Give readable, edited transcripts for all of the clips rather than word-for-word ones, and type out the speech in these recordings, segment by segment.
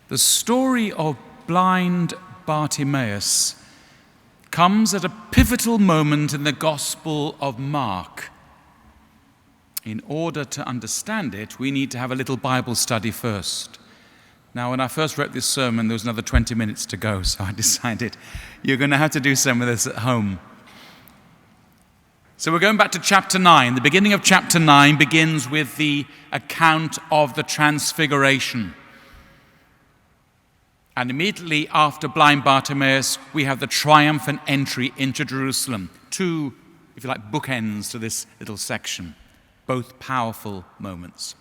The story of blind Bartimaeus comes at a pivotal moment in the Gospel of Mark. In order to understand it, we need to have a little Bible study first. Now, when I first wrote this sermon, there was another 20 minutes to go, so I decided you're going to have to do some of this at home. So we're going back to chapter 9. The beginning of chapter 9 begins with the account of the Transfiguration. And immediately after blind Bartimaeus, we have the triumphant entry into Jerusalem. Two, if you like, bookends to this little section. Both powerful moments.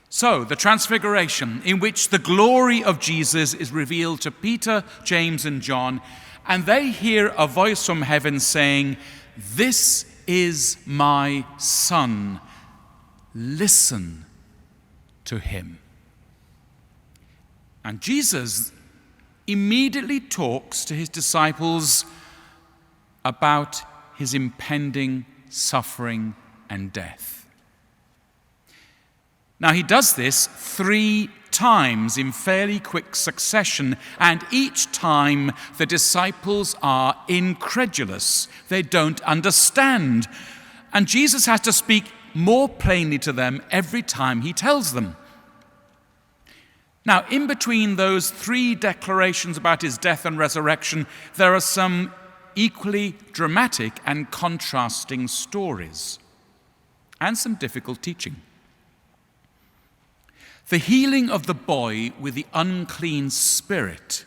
So, the Transfiguration, in which the glory of Jesus is revealed to Peter, James, and John, and they hear a voice from heaven saying, "This is my Son. Listen to him." And Jesus immediately talks to his disciples about his impending suffering and death. Now, he does this 3 times in fairly quick succession, and each time the disciples are incredulous. They don't understand. And Jesus has to speak more plainly to them every time he tells them. Now, in between those 3 declarations about his death and resurrection, there are some equally dramatic and contrasting stories, and some difficult teaching. The healing of the boy with the unclean spirit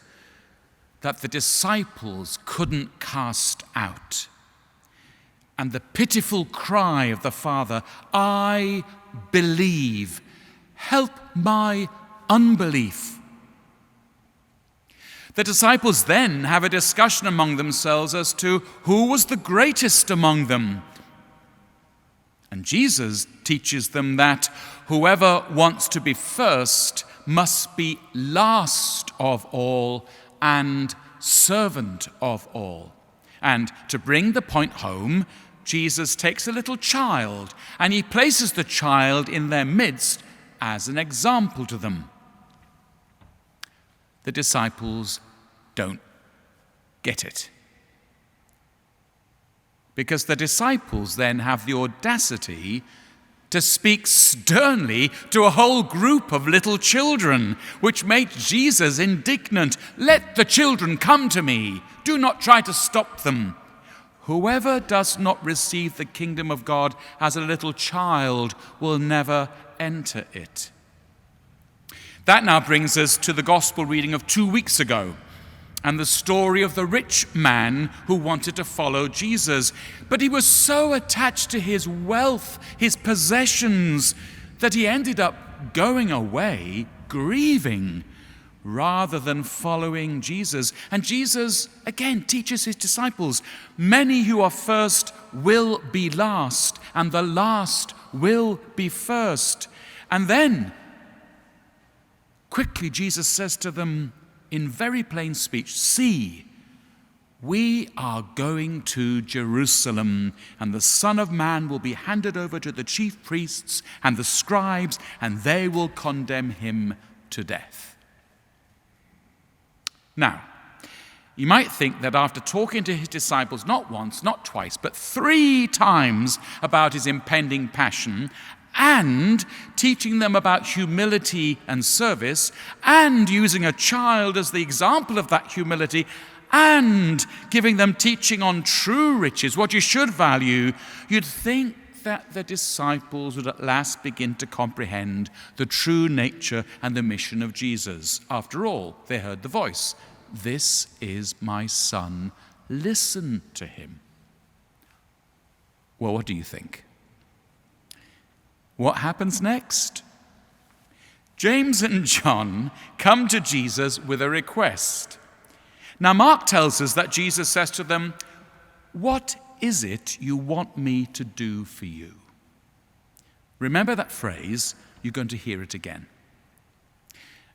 that the disciples couldn't cast out, and the pitiful cry of the father, "I believe, help my unbelief." The disciples then have a discussion among themselves as to who was the greatest among them. And Jesus teaches them that whoever wants to be first must be last of all and servant of all. And to bring the point home, Jesus takes a little child and he places the child in their midst as an example to them. The disciples don't get it. Because the disciples then have the audacity to speak sternly to a whole group of little children, which made Jesus indignant. "Let the children come to me. Do not try to stop them. Whoever does not receive the kingdom of God as a little child will never enter it." That now brings us to the gospel reading of 2 weeks ago and the story of the rich man who wanted to follow Jesus. But he was so attached to his wealth, his possessions, that he ended up going away grieving rather than following Jesus. And Jesus, again, teaches his disciples, "Many who are first will be last, and the last will be first." And then, quickly, Jesus says to them in very plain speech, "See, we are going to Jerusalem, and the Son of Man will be handed over to the chief priests and the scribes, and they will condemn him to death." Now, you might think that after talking to his disciples not once, not twice, but 3 times about his impending passion, and teaching them about humility and service, and using a child as the example of that humility, and giving them teaching on true riches, what you should value, you'd think that the disciples would at last begin to comprehend the true nature and the mission of Jesus. After all, they heard the voice, "This is my Son, listen to him." Well, what do you think? What happens next? James and John come to Jesus with a request. Now, Mark tells us that Jesus says to them, "What is it you want me to do for you?" Remember that phrase, you're going to hear it again.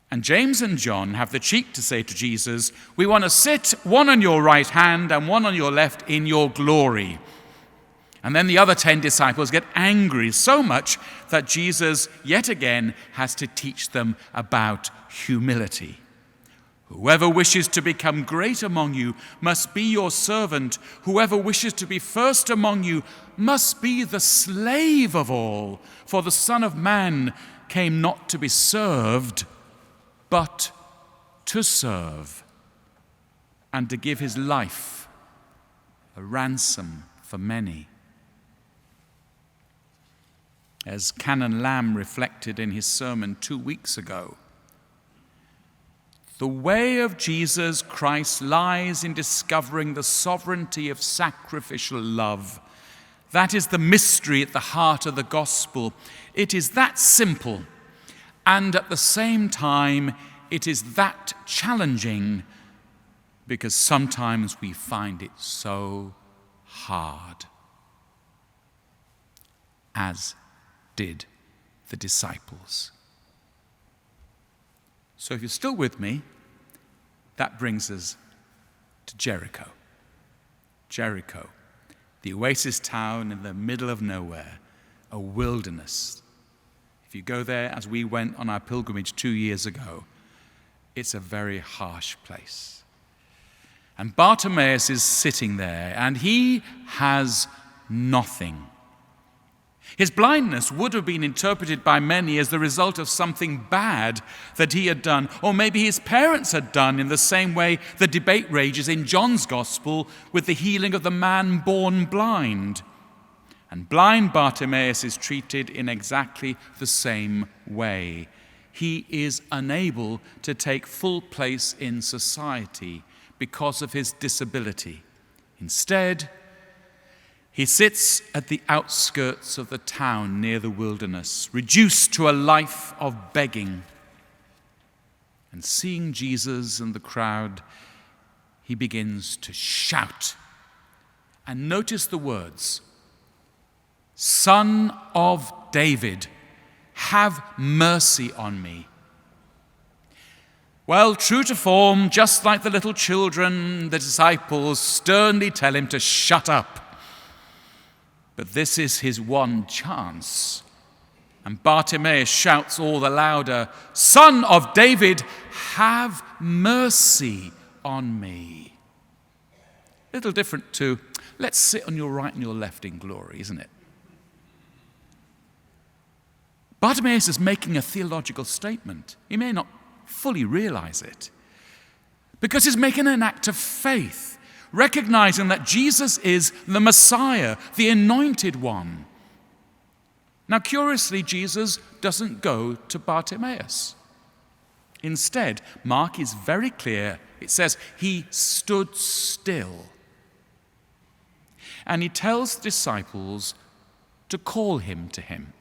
And James and John have the cheek to say to Jesus, "We want to sit one on your right hand and one on your left in your glory." And then the other 10 disciples get angry so much that Jesus yet again has to teach them about humility. Whoever wishes to become great among you must be your servant. Whoever wishes to be first among you must be the slave of all. For the Son of Man came not to be served, but to serve, and to give his life a ransom for many. As Canon Lamb reflected in his sermon 2 weeks ago, the way of Jesus Christ lies in discovering the sovereignty of sacrificial love. That is the mystery at the heart of the gospel. It is that simple, and at the same time, it is that challenging, because sometimes we find it so hard, as did the disciples. So if you're still with me, that brings us to Jericho. Jericho, the oasis town in the middle of nowhere, a wilderness. If you go there, as we went on our pilgrimage 2 years ago, it's a very harsh place. And Bartimaeus is sitting there, and he has nothing. His blindness would have been interpreted by many as the result of something bad that he had done, or maybe his parents had done, in the same way the debate rages in John's Gospel with the healing of the man born blind. And blind Bartimaeus is treated in exactly the same way. He is unable to take full place in society because of his disability. Instead, he sits at the outskirts of the town near the wilderness, reduced to a life of begging. And seeing Jesus and the crowd, he begins to shout. And notice the words, "Son of David, have mercy on me." Well, true to form, just like the little children, the disciples sternly tell him to shut up. But this is his one chance. And Bartimaeus shouts all the louder, "Son of David, have mercy on me." Little different to, "Let's sit on your right and your left in glory," isn't it? Bartimaeus is making a theological statement. He may not fully realize it, because he's making an act of faith, recognizing that Jesus is the Messiah, the anointed one. Now, curiously, Jesus doesn't go to Bartimaeus. Instead, Mark is very clear. It says he stood still. And he tells the disciples to call him to him.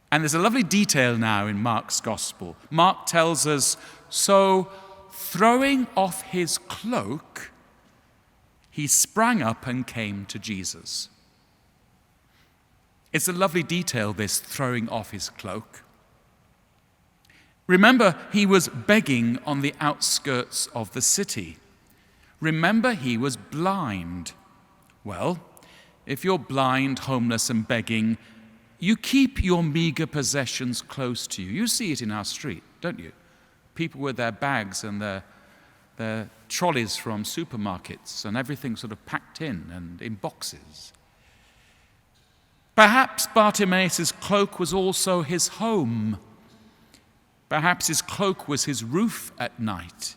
And there's a lovely detail now in Mark's gospel. Mark tells us, so throwing off his cloak, he sprang up and came to Jesus. It's a lovely detail, this throwing off his cloak. Remember, he was begging on the outskirts of the city. Remember, he was blind. Well, if you're blind, homeless, and begging, you keep your meager possessions close to you. You see it in our street, don't you? People with their bags and their trolleys from supermarkets and everything sort of packed in and in boxes. Perhaps Bartimaeus' cloak was also his home. Perhaps his cloak was his roof at night.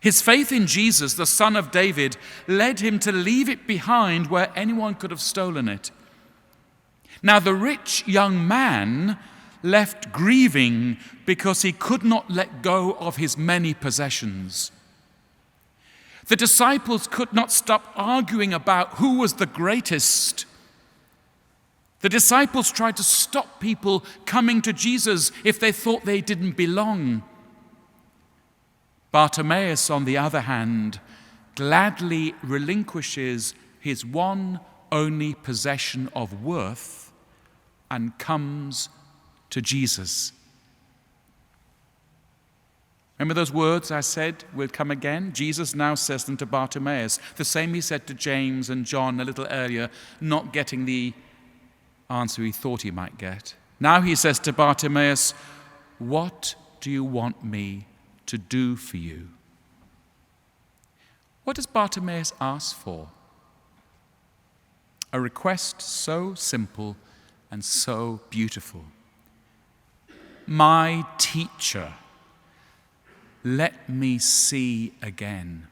His faith in Jesus, the Son of David, led him to leave it behind where anyone could have stolen it. Now, the rich young man left grieving because he could not let go of his many possessions. The disciples could not stop arguing about who was the greatest. The disciples tried to stop people coming to Jesus if they thought they didn't belong. Bartimaeus, on the other hand, gladly relinquishes his one only possession of worth and comes to Jesus. Remember those words I said will come again? Jesus now says them to Bartimaeus, the same he said to James and John a little earlier, not getting the answer he thought he might get. Now he says to Bartimaeus, "What do you want me to do for you?" What does Bartimaeus ask for? A request so simple and so beautiful. "My teacher, let me see again."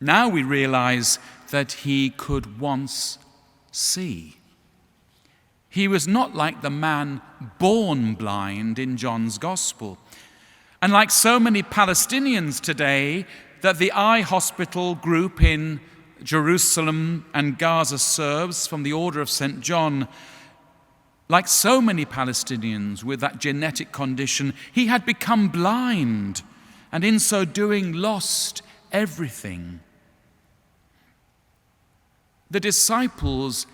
Now we realize that he could once see. He was not like the man born blind in John's Gospel. And like so many Palestinians today that the Eye Hospital group in Jerusalem and Gaza serves from the Order of St. John, like so many Palestinians with that genetic condition, he had become blind and in so doing lost everything. The disciples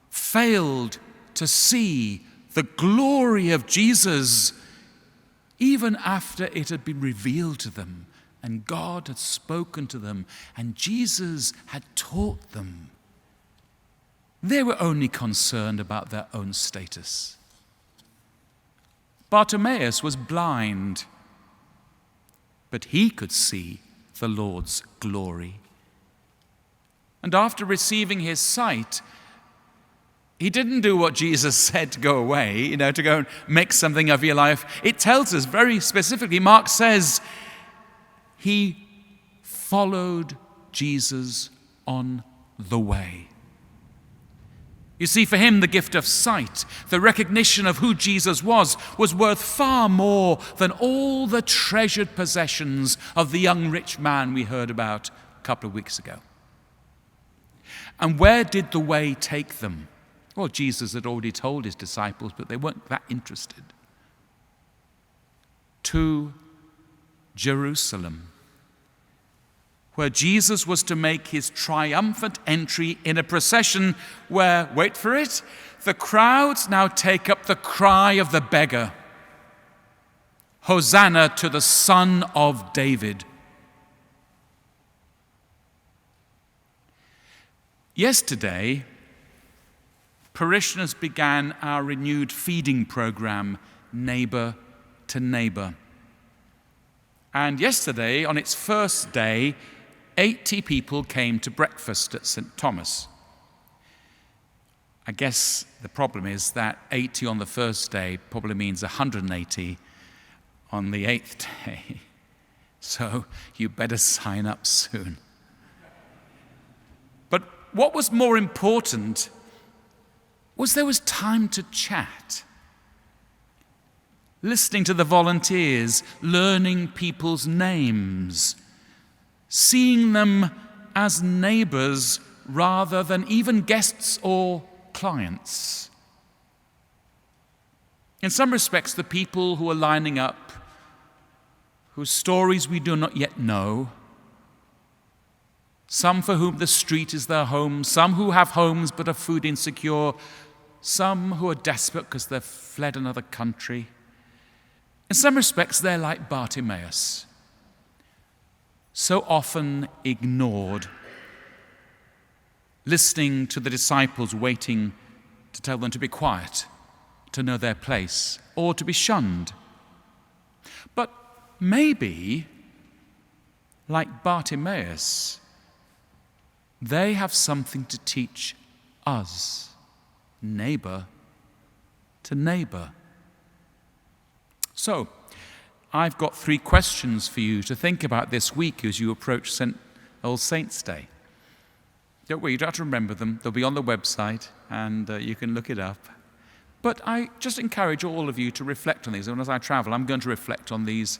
failed to see the glory of Jesus even after it had been revealed to them and God had spoken to them and Jesus had taught them. They were only concerned about their own status. Bartimaeus was blind, but he could see the Lord's glory. And after receiving his sight, he didn't do what Jesus said to go away, to go and make something of your life. It tells us very specifically, Mark says, he followed Jesus on the way. You see, for him, the gift of sight, the recognition of who Jesus was worth far more than all the treasured possessions of the young rich man we heard about a couple of weeks ago. And where did the way take them? Well, Jesus had already told his disciples, but they weren't that interested. To Jerusalem, where Jesus was to make his triumphant entry in a procession where, wait for it, the crowds now take up the cry of the beggar, "Hosanna to the Son of David." Yesterday, parishioners began our renewed feeding program, Neighbor to Neighbor. And yesterday, on its first day, 80 people came to breakfast at St. Thomas. I guess the problem is that 80 on the first day probably means 180 on the 8th day. So you better sign up soon. But what was more important was there was time to chat. Listening to the volunteers, learning people's names, seeing them as neighbors rather than even guests or clients. In some respects, the people who are lining up, whose stories we do not yet know, some for whom the street is their home, some who have homes but are food insecure, some who are desperate because they've fled another country. In some respects, they're like Bartimaeus, so often ignored, listening to the disciples waiting to tell them to be quiet, to know their place, or to be shunned. But maybe, like Bartimaeus, they have something to teach us, neighbor to neighbor. So, I've got 3 questions for you to think about this week as you approach All Saints' Day. Don't worry, you don't have to remember them. They'll be on the website, and you can look it up. But I just encourage all of you to reflect on these. And as I travel, I'm going to reflect on these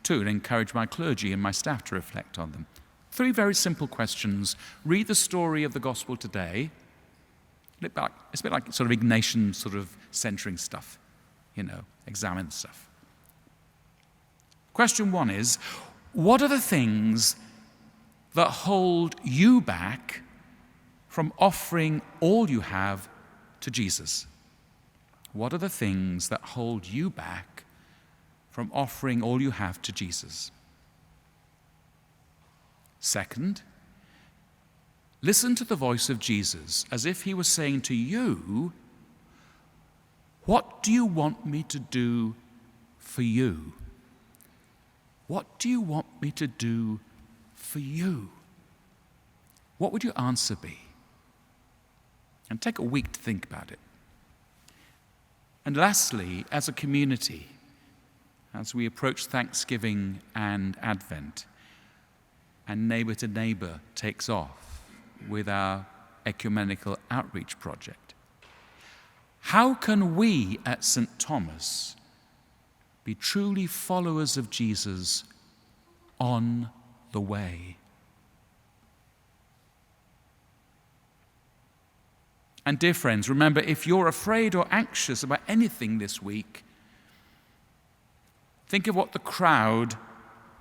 too, and encourage my clergy and my staff to reflect on them. 3 very simple questions. Read the story of the gospel today. It's a bit like sort of Ignatian sort of centering stuff, examine stuff. Question 1 is, what are the things that hold you back from offering all you have to Jesus? What are the things that hold you back from offering all you have to Jesus. Second, listen to the voice of Jesus as if he was saying to you, what do you want me to do for you? What do you want me to do for you? What would your answer be? And take a week to think about it. And lastly, as a community, as we approach Thanksgiving and Advent, and Neighbour to Neighbour takes off with our ecumenical outreach project, how can we at St. Thomas be truly followers of Jesus on the way? And dear friends, remember, if you're afraid or anxious about anything this week, think of what the crowd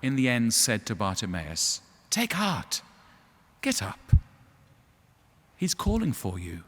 in the end said to Bartimaeus. Take heart, get up. He's calling for you.